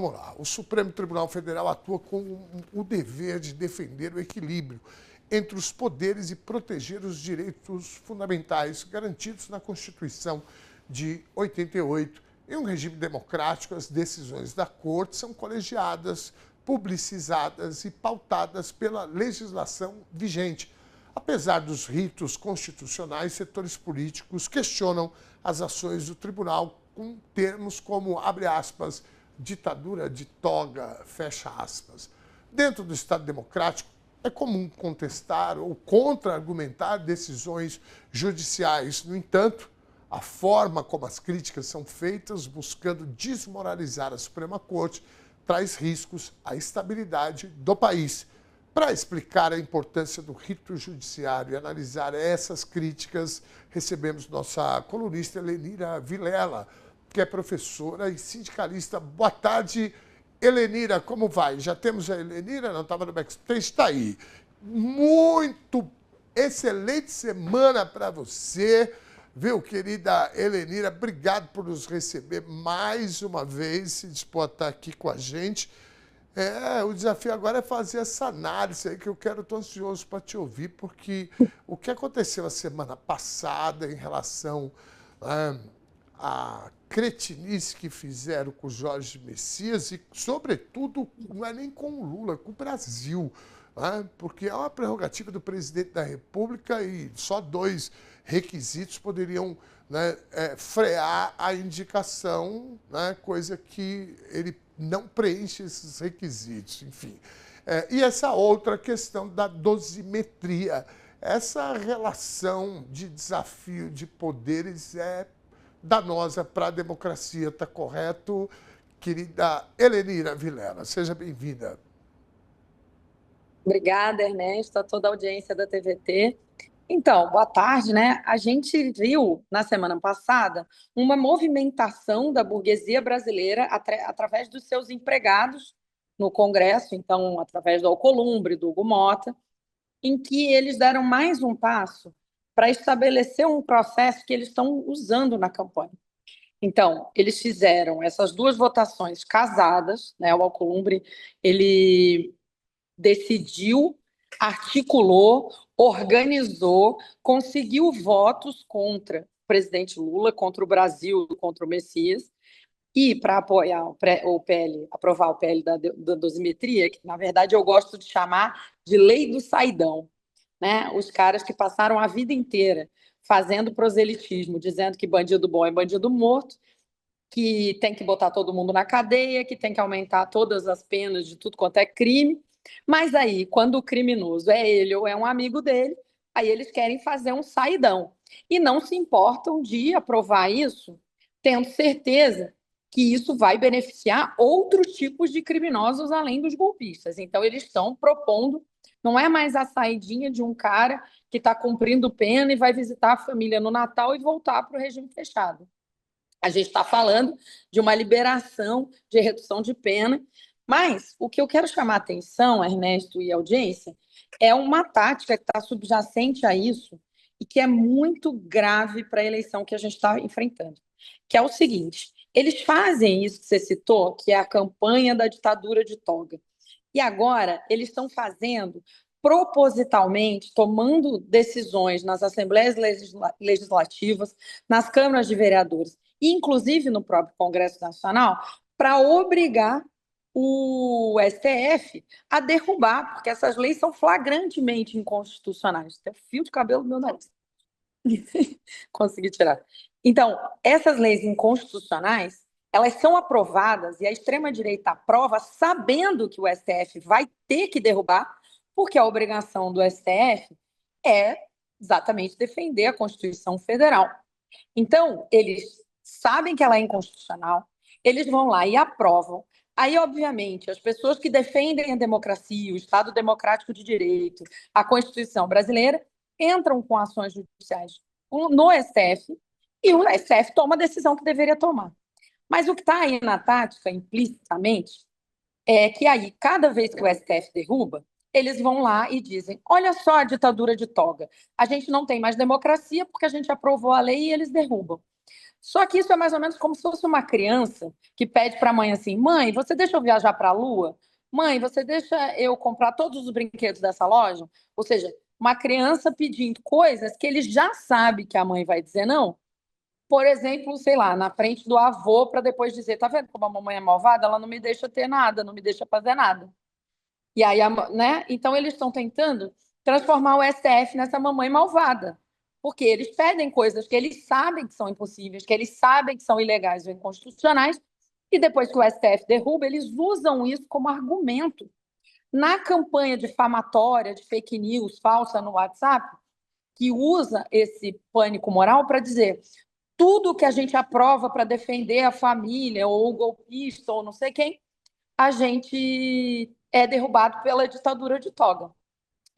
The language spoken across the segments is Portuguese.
vamos lá. O Supremo Tribunal Federal atua com o dever de defender o equilíbrio entre os poderes e proteger os direitos fundamentais garantidos na Constituição de 88. Em um regime democrático, as decisões da Corte são colegiadas, publicizadas e pautadas pela legislação vigente. Apesar dos ritos constitucionais, setores políticos questionam as ações do tribunal com termos como, abre aspas, ditadura de toga, fecha aspas. Dentro do Estado democrático, é comum contestar ou contra-argumentar decisões judiciais. No entanto, a forma como as críticas são feitas, buscando desmoralizar a Suprema Corte, traz riscos à estabilidade do país. Para explicar a importância do rito judiciário e analisar essas críticas, recebemos nossa colunista Helenira Vilela, que é professora e sindicalista. Boa tarde, Helenira, como vai? Já temos a Helenira? Não estava no backstage? Está aí. Muito excelente semana para você, viu, querida Helenira? Obrigado por nos receber mais uma vez, se dispor a estar aqui com a gente. O desafio agora é fazer essa análise aí que eu quero, estou ansioso para te ouvir, porque o que aconteceu a semana passada em relação à cretinice que fizeram com o Jorge Messias e, sobretudo, não é nem com o Lula, é com o Brasil, porque é uma prerrogativa do presidente da República e só 2 requisitos poderiam frear a indicação, coisa que ele não preenche esses requisitos, enfim. E essa outra questão da dosimetria, essa relação de desafio de poderes é danosa para a democracia, está correto? Querida Helenira Vilela, seja bem-vinda. Obrigada, Ernesto, a toda a audiência da TVT. Então, boa tarde, né? A gente viu na semana passada uma movimentação da burguesia brasileira através dos seus empregados no Congresso, então, através do Alcolumbre, do Hugo Mota, em que eles deram mais um passo para estabelecer um processo que eles estão usando na campanha. Então, eles fizeram essas 2 votações casadas, né? O Alcolumbre, ele decidiu, articulou, organizou, conseguiu votos contra o presidente Lula, contra o Brasil, contra o Messias, e para apoiar o PL, aprovar o PL da dosimetria, que na verdade eu gosto de chamar de lei do saidão, né? Os caras que passaram a vida inteira fazendo proselitismo, dizendo que bandido bom é bandido morto, que tem que botar todo mundo na cadeia, que tem que aumentar todas as penas de tudo quanto é crime. Mas aí, quando o criminoso é ele ou é um amigo dele, aí eles querem fazer um saidão. E não se importam de aprovar isso, tendo certeza que isso vai beneficiar outros tipos de criminosos além dos golpistas. Então, eles estão propondo, não é mais a saidinha de um cara que está cumprindo pena e vai visitar a família no Natal e voltar para o regime fechado. A gente está falando de uma liberação, de redução de pena, mas o que eu quero chamar a atenção, Ernesto e audiência, é uma tática que está subjacente a isso e que é muito grave para a eleição que a gente está enfrentando, que é o seguinte: eles fazem isso que você citou, que é a campanha da ditadura de toga, e agora eles estão fazendo propositalmente, tomando decisões nas assembleias legislativas, nas câmaras de vereadores, e inclusive no próprio Congresso Nacional, para obrigar o STF a derrubar, porque essas leis são flagrantemente inconstitucionais. Tem um fio de cabelo no meu nariz. Consegui tirar. Então, essas leis inconstitucionais, elas são aprovadas e a extrema-direita aprova sabendo que o STF vai ter que derrubar, porque a obrigação do STF é exatamente defender a Constituição Federal. Então, eles sabem que ela é inconstitucional, eles vão lá e aprovam. Aí, obviamente, as pessoas que defendem a democracia, o Estado democrático de direito, a Constituição brasileira, entram com ações judiciais no STF e o STF toma a decisão que deveria tomar. Mas o que está aí na tática, implicitamente, é que aí, cada vez que o STF derruba, eles vão lá e dizem: olha só a ditadura de toga, a gente não tem mais democracia porque a gente aprovou a lei e eles derrubam. Só que isso é mais ou menos como se fosse uma criança que pede para a mãe assim: mãe, você deixa eu viajar para a Lua? Mãe, você deixa eu comprar todos os brinquedos dessa loja? Ou seja, uma criança pedindo coisas que ele já sabe que a mãe vai dizer não. Por exemplo, sei lá, na frente do avô, para depois dizer: tá vendo como a mamãe é malvada? Ela não me deixa ter nada, não me deixa fazer nada. E aí, né? Então, eles estão tentando transformar o STF nessa mamãe malvada. Porque eles pedem coisas que eles sabem que são impossíveis, que eles sabem que são ilegais ou inconstitucionais, e depois que o STF derruba, eles usam isso como argumento. Na campanha difamatória, de fake news falsa no WhatsApp, que usa esse pânico moral para dizer tudo que a gente aprova para defender a família, ou o golpista, ou não sei quem, a gente é derrubado pela ditadura de toga.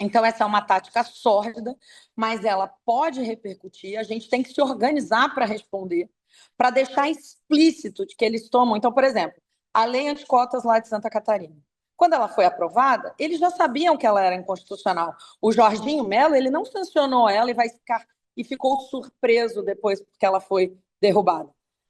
Então, essa é uma tática sórdida, mas ela pode repercutir. A gente tem que se organizar para responder, para deixar explícito de que eles tomam. Então, por exemplo, a lei anticotas lá de Santa Catarina. Quando ela foi aprovada, eles já sabiam que ela era inconstitucional. O Jorginho Melo, ele não sancionou ela e ficou surpreso depois porque ela foi derrubada,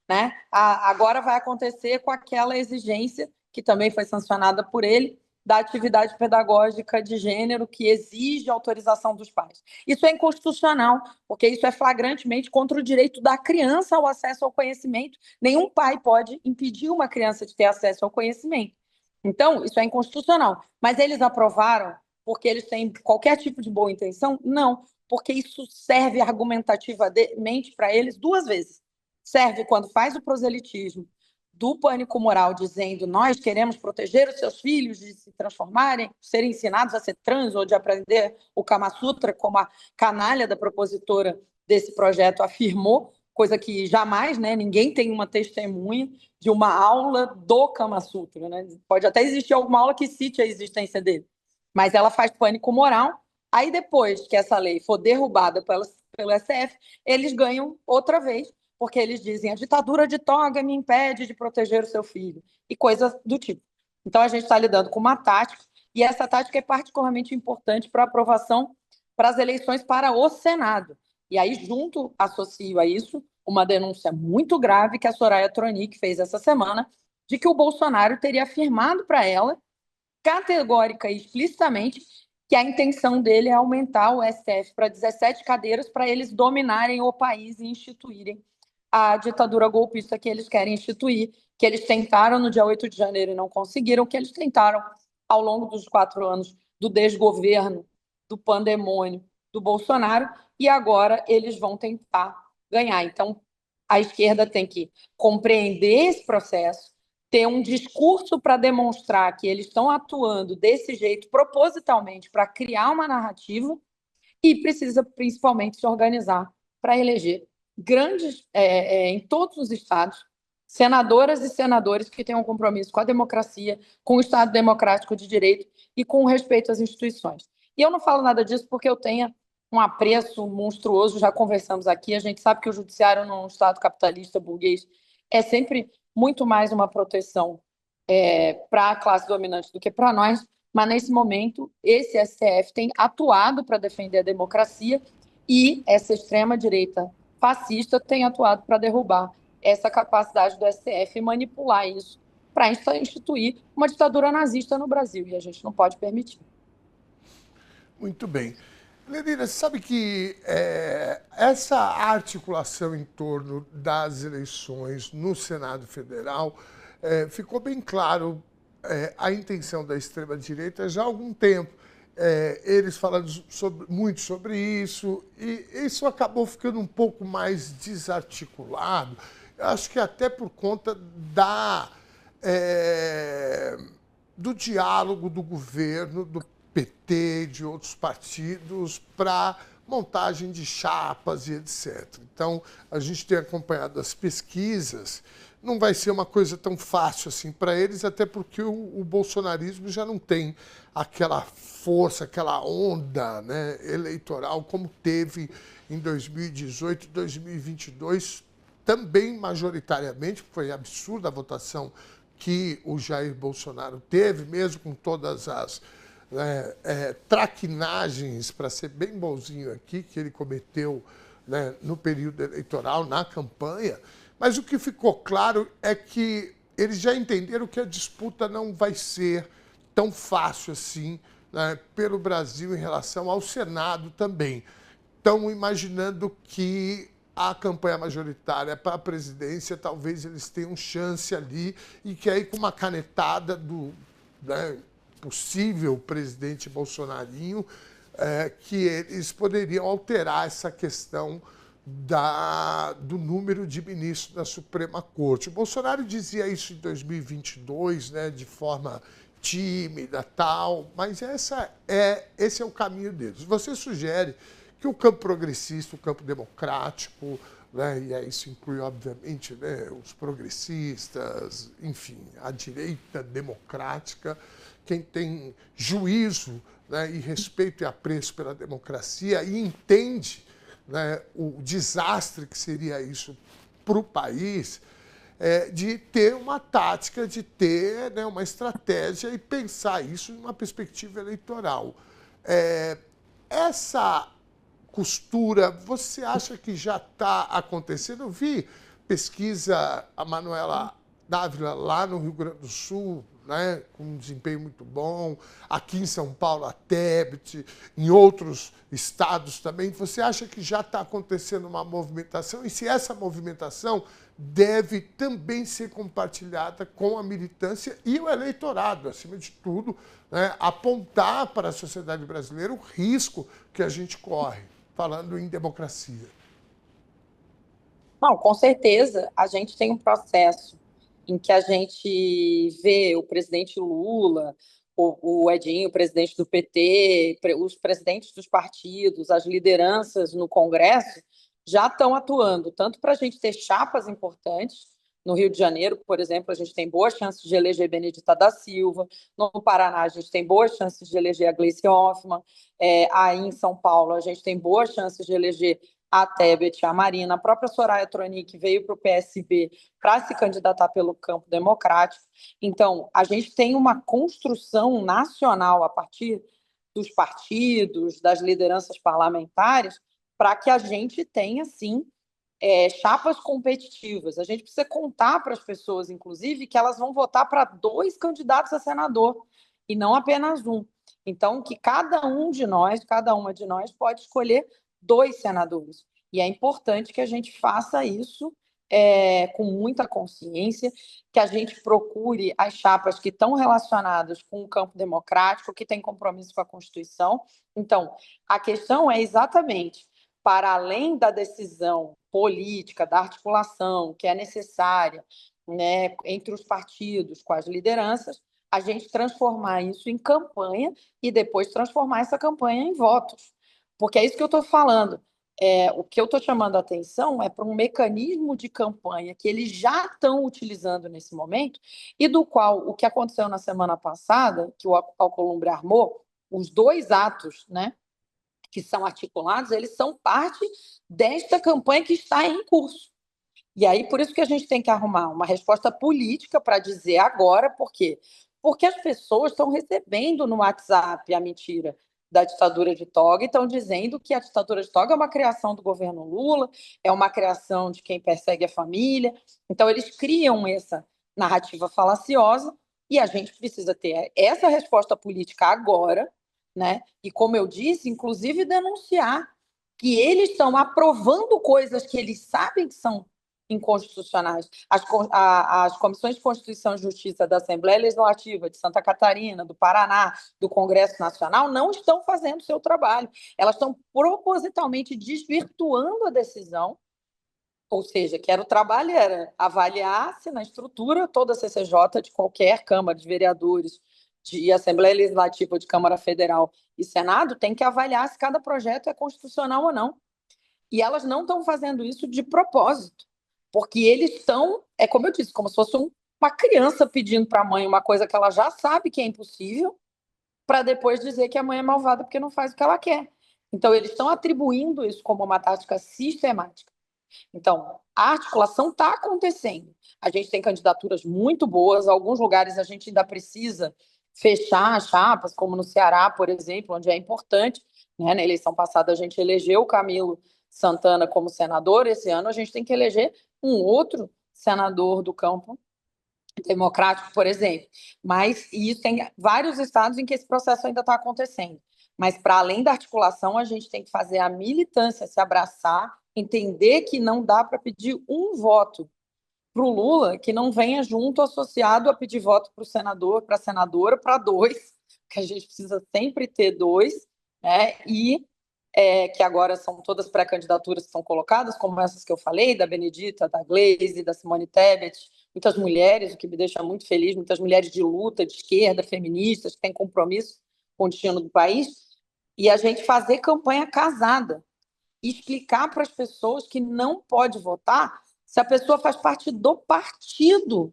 né? Agora vai acontecer com aquela exigência que também foi sancionada por ele, da atividade pedagógica de gênero que exige autorização dos pais. Isso é inconstitucional, porque isso é flagrantemente contra o direito da criança ao acesso ao conhecimento. Nenhum pai pode impedir uma criança de ter acesso ao conhecimento. Então, isso é inconstitucional. Mas eles aprovaram porque eles têm qualquer tipo de boa intenção? Não, porque isso serve argumentativamente para eles duas vezes. Serve quando faz o proselitismo do pânico moral, dizendo nós queremos proteger os seus filhos de se transformarem, serem ensinados a ser trans ou de aprender o Kama Sutra, como a canalha da propositora desse projeto afirmou, coisa que jamais, né, ninguém tem uma testemunha de uma aula do Kama Sutra. Né? Pode até existir alguma aula que cite a existência dele, mas ela faz pânico moral. Aí depois que essa lei for derrubada pelo STF, eles ganham outra vez, porque eles dizem a ditadura de toga me impede de proteger o seu filho, e coisas do tipo. Então, a gente está lidando com uma tática, e essa tática é particularmente importante para a aprovação para as eleições para o Senado. E aí, junto, associo a isso uma denúncia muito grave que a Soraya Tronic fez essa semana, de que o Bolsonaro teria afirmado para ela, categórica e explicitamente, que a intenção dele é aumentar o STF para 17 cadeiras para eles dominarem o país e instituírem a ditadura golpista que eles querem instituir, que eles tentaram no dia 8 de janeiro e não conseguiram, que eles tentaram ao longo dos 4 anos do desgoverno, do pandemônio do Bolsonaro, e agora eles vão tentar ganhar. Então, a esquerda tem que compreender esse processo, ter um discurso para demonstrar que eles estão atuando desse jeito propositalmente para criar uma narrativa e precisa principalmente se organizar para eleger grandes, em todos os estados, senadoras e senadores que tenham um compromisso com a democracia, com o Estado democrático de direito e com o respeito às instituições. E eu não falo nada disso porque eu tenho um apreço monstruoso, já conversamos aqui, a gente sabe que o judiciário num Estado capitalista burguês é sempre muito mais uma proteção para a classe dominante do que para nós, mas nesse momento esse STF tem atuado para defender a democracia e essa extrema-direita fascista tem atuado para derrubar essa capacidade do STF e manipular isso para instituir uma ditadura nazista no Brasil, e a gente não pode permitir. Muito bem. Lenira, sabe que essa articulação em torno das eleições no Senado Federal ficou bem claro a intenção da extrema-direita já há algum tempo. Eles falando muito sobre isso, e isso acabou ficando um pouco mais desarticulado. Eu acho que até por conta do diálogo do governo, do PT, de outros partidos, para montagem de chapas e etc. Então, a gente tem acompanhado as pesquisas, não vai ser uma coisa tão fácil assim para eles, até porque o bolsonarismo já não tem aquela força, aquela onda, né, eleitoral como teve em 2018 e 2022, também majoritariamente, foi absurda a votação que o Jair Bolsonaro teve, mesmo com todas as traquinagens, para ser bem bonzinho aqui, que ele cometeu, né, no período eleitoral, na campanha. Mas o que ficou claro é que eles já entenderam que a disputa não vai ser tão fácil assim, né, pelo Brasil em relação ao Senado também. Estão imaginando que a campanha majoritária para a presidência, talvez eles tenham chance ali e que aí com uma canetada do, né, possível presidente Bolsonarinho, que eles poderiam alterar essa questão do número de ministros da Suprema Corte. O Bolsonaro dizia isso em 2022, né, de forma tímida, tal, mas esse é o caminho deles. Você sugere que o campo progressista, o campo democrático, né, e isso inclui, obviamente, né, os progressistas, enfim, a direita democrática, quem tem juízo, né, e respeito e apreço pela democracia e entende, né, o desastre que seria isso para o país, de ter uma tática, de ter, né, uma estratégia e pensar isso numa perspectiva eleitoral. Essa costura, você acha que já está acontecendo? Eu vi pesquisa, a Manuela Dávila, lá no Rio Grande do Sul, né, com um desempenho muito bom, aqui em São Paulo, a Tebet, em outros estados também. Você acha que já está acontecendo uma movimentação? E se essa movimentação deve também ser compartilhada com a militância e o eleitorado, acima de tudo, né, apontar para a sociedade brasileira o risco que a gente corre, falando em democracia? Não, com certeza, a gente tem um processo em que a gente vê o presidente Lula, o Edinho, o presidente do PT, os presidentes dos partidos, as lideranças no Congresso já estão atuando, tanto para a gente ter chapas importantes. No Rio de Janeiro, por exemplo, a gente tem boas chances de eleger Benedita da Silva. No Paraná, a gente tem boas chances de eleger a Gleice Hoffmann. Aí em São Paulo, a gente tem boas chances de eleger a Tebet, a Marina, a própria Soraya Tronic veio para o PSB para se candidatar pelo campo democrático. Então, a gente tem uma construção nacional a partir dos partidos, das lideranças parlamentares, para que a gente tenha, sim, chapas competitivas. A gente precisa contar para as pessoas, inclusive, que elas vão votar para 2 candidatos a senador e não apenas um. Então, que cada um de nós, cada uma de nós pode escolher 2 senadores. E é importante que a gente faça isso com muita consciência, que a gente procure as chapas que estão relacionadas com o campo democrático, que tem compromisso com a Constituição. Então, a questão é exatamente, para além da decisão política, da articulação que é necessária, né, entre os partidos, com as lideranças, a gente transformar isso em campanha e depois transformar essa campanha em votos. Porque é isso que eu estou falando. O que eu estou chamando a atenção é para um mecanismo de campanha que eles já estão utilizando nesse momento e do qual o que aconteceu na semana passada, que o Alcolumbre armou, os 2 atos, né, que são articulados, eles são parte desta campanha que está em curso. E aí, por isso que a gente tem que arrumar uma resposta política para dizer agora, por quê? Porque as pessoas estão recebendo no WhatsApp a mentira da ditadura de toga e estão dizendo que a ditadura de toga é uma criação do governo Lula, é uma criação de quem persegue a família. Então, eles criam essa narrativa falaciosa e a gente precisa ter essa resposta política agora, né? E, como eu disse, inclusive denunciar que eles estão aprovando coisas que eles sabem que são inconstitucionais. As comissões de Constituição e Justiça da Assembleia Legislativa de Santa Catarina, do Paraná, do Congresso Nacional, não estão fazendo o seu trabalho. Elas estão propositalmente desvirtuando a decisão, ou seja, que era o trabalho era avaliar se na estrutura toda a CCJ de qualquer Câmara de Vereadores, de Assembleia Legislativa de Câmara Federal e Senado, tem que avaliar se cada projeto é constitucional ou não. E elas não estão fazendo isso de propósito, porque eles estão, como eu disse, como se fosse uma criança pedindo para a mãe uma coisa que ela já sabe que é impossível, para depois dizer que a mãe é malvada porque não faz o que ela quer. Então, eles estão atribuindo isso como uma tática sistemática. Então, a articulação está acontecendo. A gente tem candidaturas muito boas, em alguns lugares a gente ainda precisa fechar as chapas, como no Ceará, por exemplo, onde é importante, né? Na eleição passada a gente elegeu o Camilo Santana como senador, esse ano a gente tem que eleger um outro senador do campo democrático, por exemplo. Mas isso tem vários estados em que esse processo ainda está acontecendo. Mas, para além da articulação, a gente tem que fazer a militância se abraçar, entender que não dá para pedir um voto para o Lula que não venha junto associado a pedir voto para o senador, para a senadora, para dois, que a gente precisa sempre ter dois, né? E que agora são todas pré-candidaturas que estão colocadas, como essas que eu falei, da Benedita, da Gleisi, da Simone Tebet, muitas mulheres, o que me deixa muito feliz, muitas mulheres de luta, de esquerda, feministas, que têm compromisso com o destino do país, e a gente fazer campanha casada, e explicar para as pessoas que não pode votar se a pessoa faz parte do partido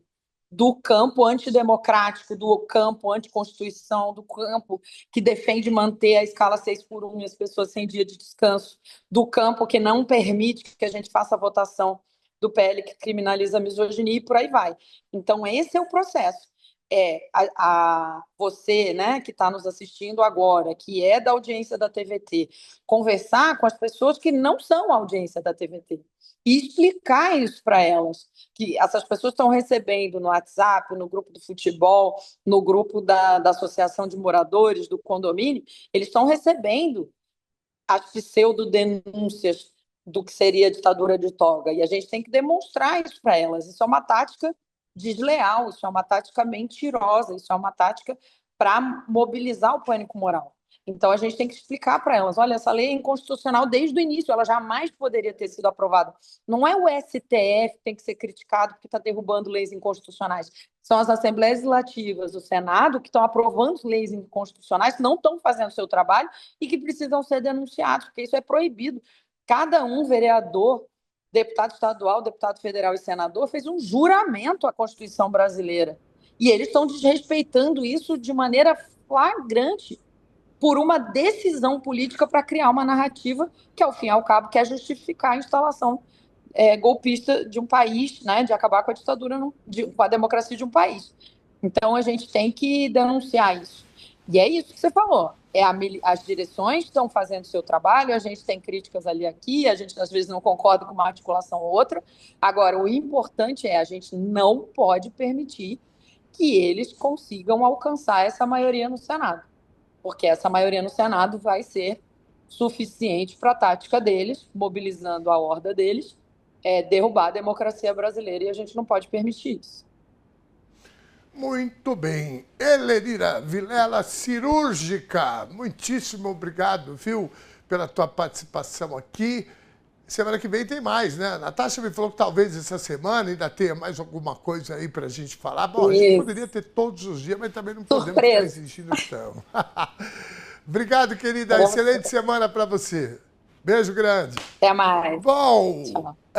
do campo antidemocrático, do campo anticonstituição, do campo que defende manter a escala 6x1 e as pessoas sem dia de descanso, do campo que não permite que a gente faça a votação do PL que criminaliza a misoginia e por aí vai. Então, esse é o processo. Você, né, que está nos assistindo agora, que é da audiência da TVT, conversar com as pessoas que não são audiência da TVT e explicar isso para elas, que essas pessoas estão recebendo no WhatsApp, no grupo do futebol, no grupo da associação de moradores, do condomínio, eles estão recebendo as pseudo-denúncias do que seria a ditadura de toga, e a gente tem que demonstrar isso para elas. Isso é uma tática desleal, isso é uma tática mentirosa, isso é uma tática para mobilizar o pânico moral. Então, a gente tem que explicar para elas, olha, essa lei é inconstitucional desde o início, ela jamais poderia ter sido aprovada. Não é o STF que tem que ser criticado porque está derrubando leis inconstitucionais. São as assembleias legislativas, o Senado, que estão aprovando leis inconstitucionais, que não estão fazendo o seu trabalho e que precisam ser denunciados, porque isso é proibido. Cada vereador, deputado estadual, deputado federal e senador, fez um juramento à Constituição brasileira. E eles estão desrespeitando isso de maneira flagrante por uma decisão política para criar uma narrativa que, ao fim e ao cabo, quer justificar a instalação golpista de um país, né, de acabar com a ditadura, com a democracia de um país. Então, a gente tem que denunciar isso. E é isso que você falou. As direções estão fazendo o seu trabalho, a gente tem críticas ali aqui, a gente às vezes não concorda com uma articulação ou outra. Agora, o importante a gente não pode permitir que eles consigam alcançar essa maioria no Senado, porque essa maioria no Senado vai ser suficiente para a tática deles, mobilizando a horda deles, derrubar a democracia brasileira, e a gente não pode permitir isso. Muito bem. Helenira Vilela, cirúrgica, muitíssimo obrigado, viu, pela tua participação aqui. Semana que vem tem mais, né? A Natasha me falou que talvez essa semana ainda tenha mais alguma coisa aí para a gente falar. Bom, a gente poderia ter todos os dias, mas também não podemos ficar exigindo tão. Obrigado, querida. Excelente semana para você. Beijo grande. Até mais. Bom. Tchau.